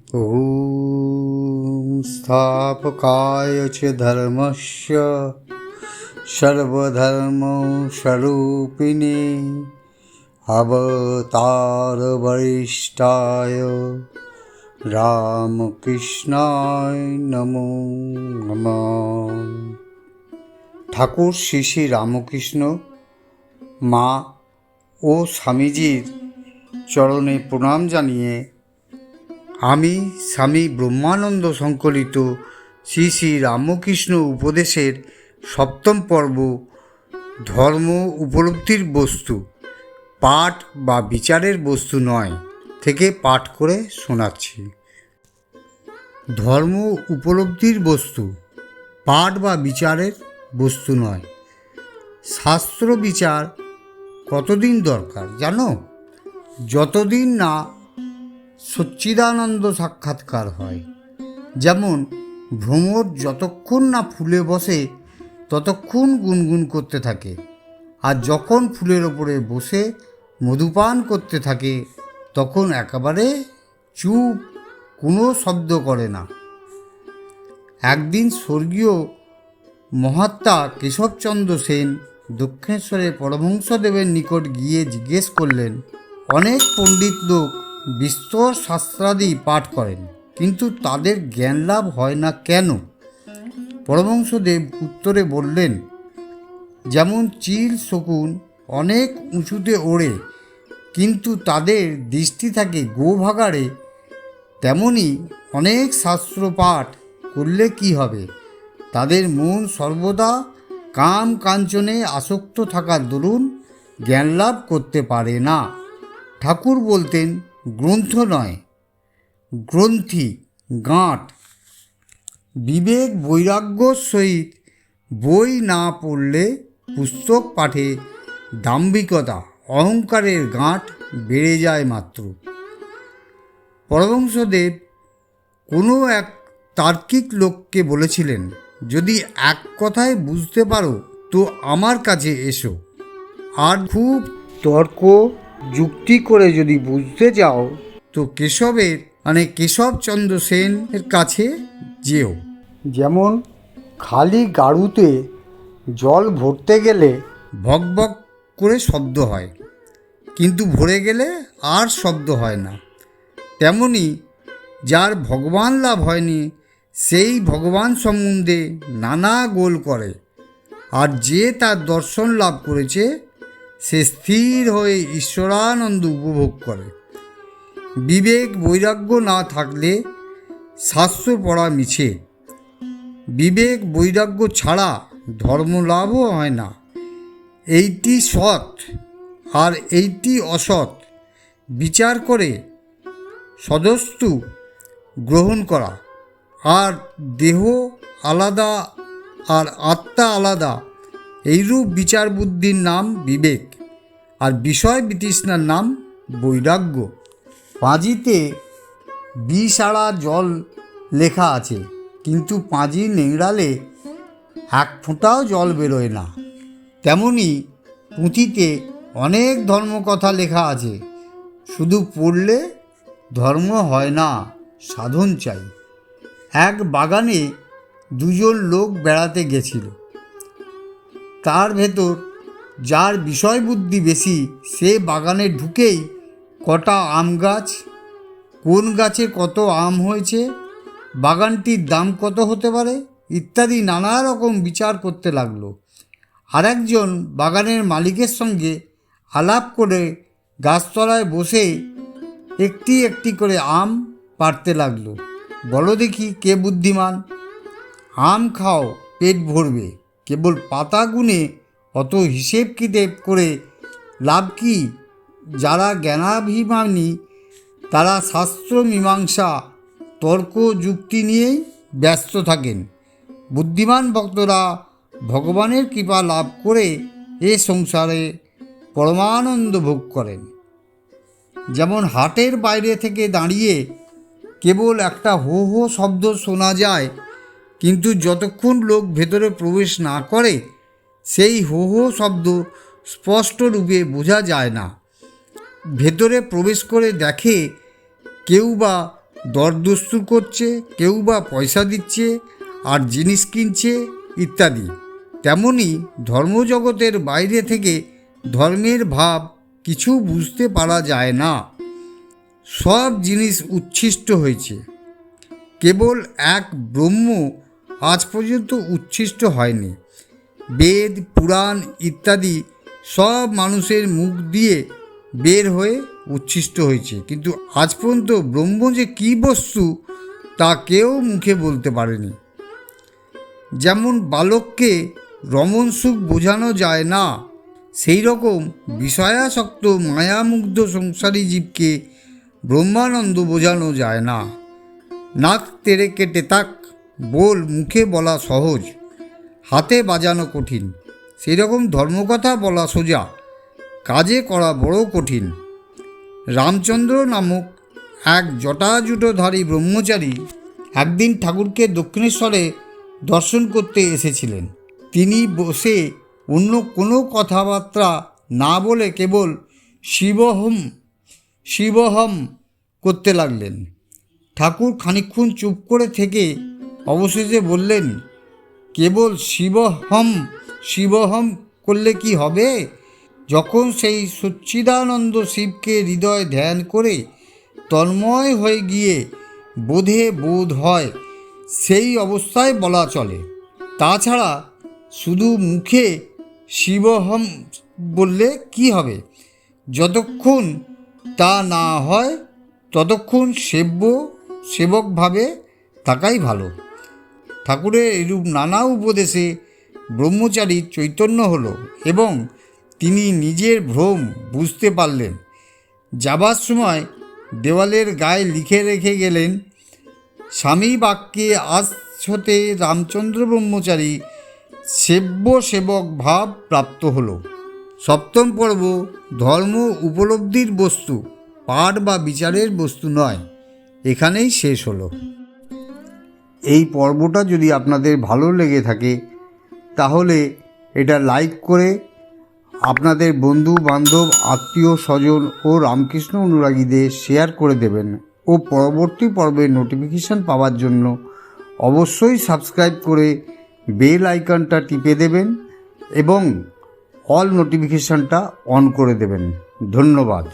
ॐ स्थापकाय च धर्मस्य सर्वधर्मस्वरूपिणे अवतारवरिष्ठाय রামকৃষ্ণায় নমো নমঃ। ঠাকুর শ্রী শ্রী রামকৃষ্ণ মা ও স্বামীজির চরণে প্রণাম জানিয়ে আমি স্বামী ব্রহ্মানন্দ সংকলিত শ্রী শ্রী রামকৃষ্ণ উপদেশের সপ্তম পর্ব ধর্ম উপলব্ধির বস্তু পাঠ বা বিচারের বস্তু নয় থেকে পাঠ করে শোনাচ্ছি। ধর্ম উপলব্ধির বস্তু পাঠ বা বিচারের বস্তু নয়। শাস্ত্র বিচার কতদিন দরকার জানো? যতদিন না সচ্চিদানন্দ সাক্ষাৎকার হয়। যেমন ভ্রমর যতক্ষণ না ফুলে বসে ততক্ষণ গুনগুন করতে থাকে, আর যখন ফুলের ওপরে বসে মধুপান করতে থাকে তখন একেবারে চুপ, কোনো শব্দ করে না। একদিন স্বর্গীয় মহাত্মা কেশবচন্দ্র সেন দক্ষিণেশ্বরে পরমহংসদেবের নিকট গিয়ে জিজ্ঞেস করলেন, অনেক পণ্ডিত লোক বিস্তর শাস্ত্রাদি পাঠ করেন, কিন্তু তাদের জ্ঞান লাভ হয় না কেন? পরমহংসদেব উত্তরে বললেন, যেমন চিল শকুন অনেক উঁচুতে ওড়ে কিন্তু তাদের দৃষ্টি থাকে গোভাগাড়ে, তেমনি অনেক শাস্ত্র পাঠ করলে কি হবে? তাদের মন সর্বদা কাম কাঞ্চনে আসক্ত থাকার দরুন জ্ঞান লাভ করতে পারে না। ঠাকুর বলতেন, গ্রন্থ নয়, গ্রন্থি, গাঁট। বিবেক বৈরাগ্যর সহিত বই না পড়লে পুস্তক পাঠে দাম্ভিকতা, অহংকারের গাঁট বেড়ে যায় মাত্র। পরমহংসদেব কোনো এক তার্কিক লোককে বলেছিলেন, যদি এক কথায় বুঝতে পারো তো আমার কাছে এসো, আর খুব তর্ক যুক্তি করে যদি বুঝতে যাও তো কেশবচন্দ্র সেনের কাছে যেও। যেমন খালি গাড়ুতে জল ভরতে গেলে ভকভক করে শব্দ হয়, কিন্তু ভরে গেলে আর শব্দ হয় না। তেমনি যার ভগবান লাভ হয়নি সেই ভগবান সম্বন্ধে নানা গোল করে, আর যে তার দর্শন লাভ করেছে সে স্থির হয়ে ঈশ্বরানন্দ উপভোগ করে। বিবেক বৈরাগ্য না থাকলে শাস্ত্র পড়া মিছে। বিবেক বৈরাগ্য ছাড়া ধর্ম লাভও হয় না। এইটি সৎ আর এইটি অসৎ বিচার করে সদস্তু গ্রহণ করা, আর দেহ আলাদা আর আত্মা আলাদা, এইরূপ বিচার বুদ্ধির নাম বিবেক, আর বিষয় বিতৃষ্ণার নাম বৈরাগ্য। পাঁজিতে বিষাড়া জল লেখা আছে, কিন্তু পাঁজি নেংড়ালে এক ফোঁটাও জল বেরোয় না। তেমনি পুঁথিতে অনেক ধর্মকথা লেখা আছে, শুধু পড়লে ধর্ম হয় না, সাধন চাই। এক বাগানে দুজন লোক বেড়াতে গেছিল। তার ভেতর যার বিষয় বুদ্ধি বেশি সে বাগানে ঢুকেই কটা আম গাছ, কোন গাছে কত আম হয়েছে, বাগানটির দাম কত হতে পারে ইত্যাদি নানা রকম বিচার করতে লাগলো। আরেকজন বাগানের মালিকের সঙ্গে আলাপ করে গাছতলায় বসে একটি একটি করে আম পাড়তে লাগলো। বলো দেখি কে বুদ্ধিমান? আম খাও, পেট ভরবে, কেবল পাতা গুনে অত হিসেব কিতেব করে লাভ কি? যারা জ্ঞানাভিমানী তারা শাস্ত্র মীমাংসা তর্ক যুক্তি নিয়েই ব্যস্ত থাকেন। বুদ্ধিমান ভক্তরা ভগবানের কৃপা লাভ করে এ সংসারে পরমানন্দ ভোগ করেন। যেমন হাটের বাইরে থেকে দাঁড়িয়ে কেবল একটা হো হো শব্দ শোনা যায়, কিন্তু যতক্ষণ লোক ভেতরে প্রবেশ না করে সেই হো হো শব্দ স্পষ্ট রূপে বোঝা যায় না। ভেতরে প্রবেশ করে দেখে কেউ বা দরদস্তুর করছে, কেউ বা পয়সা দিচ্ছে আর জিনিস কিনছে ইত্যাদি। তেমনি ধর্মজগতের বাইরে থেকে ধর্মের ভাব কিছু বুঝতে পারা যায় না। সব জিনিস উচ্ছিষ্ট হয়েছে, কেবল এক ব্রহ্ম আজ পর্যন্ত উচ্ছিষ্ট হয়নি। বেদ পুরাণ ইত্যাদি সব মানুষের মুখ দিয়ে বের হয়ে উচ্ছিষ্ট হয়েছে, কিন্তু আজ পর্যন্ত ব্রহ্ম যে কী বস্তু তা কেউ মুখে বলতে পারেনি। যেমন বালককে রমণ সুখ বোঝানো যায় না, সেই রকম বিষয়াসক্ত মায়ামুগ্ধ সংসারী জীবকে ব্রহ্মানন্দ বোঝানো যায় না। নাক তেড়ে কেটে তাক বল মুখে বলা সহজ, হাতে বাজানো কঠিন। সেই রকম ধর্মকথা বলা সোজা, কাজে করা বড় কঠিন। রামচন্দ্র নামক এক জটাজুটোধারী ব্রহ্মচারী একদিন ঠাকুরকে দক্ষিণেশ্বরে দর্শন করতে এসেছিলেন। তিনি বসে অন্য কোনো কথাবার্তা না বলে কেবল শিবহম শিবহম করতে লাগলেন। ঠাকুর খানিকক্ষণ চুপ করে থেকে অবশেষে বললেন, কেবল শিবহম শিবহম করলে কি হবে? যখন সেই সচ্চিদানন্দ শিবকে হৃদয় ধ্যান করে তন্ময় হয়ে গিয়ে বোধ হয়, সেই অবস্থায় বলা চলে। তাছাড়া শুধু মুখে শিবহম বললে কি হবে? যতক্ষণ তা না হয় ততক্ষণ সেবকভাবে থাকাই ভালো। ঠাকুরের এরূপ নানা উপদেশে ব্রহ্মচারীর চৈতন্য হলো এবং তিনি নিজের ভ্রম বুঝতে পারলেন। যাবার সময় দেওয়ালের গায়ে লিখে রেখে গেলেন, স্বামী বাক্যে আজ হতে রামচন্দ্র ব্রহ্মচারী সেবক ভাব প্রাপ্ত হল। সপ্তম পর্ব ধর্ম উপলব্ধির বস্তু, পাঠ বা বিচারের বস্তু নয়, এখানেই শেষ হলো। এই পর্বটা যদি আপনাদের ভালো লেগে থাকে তাহলে এটা লাইক করে আপনাদের বন্ধু বান্ধব আত্মীয় স্বজন ও রামকৃষ্ণ অনুরাগীদের শেয়ার করে দেবেন ও পরবর্তী পর্বের নোটিফিকেশান পাওয়ার জন্য অবশ্যই সাবস্ক্রাইব করে বেল আইকনটা টিপে দেবেন এবং অল নোটিফিকেশানটা অন করে দেবেন। ধন্যবাদ।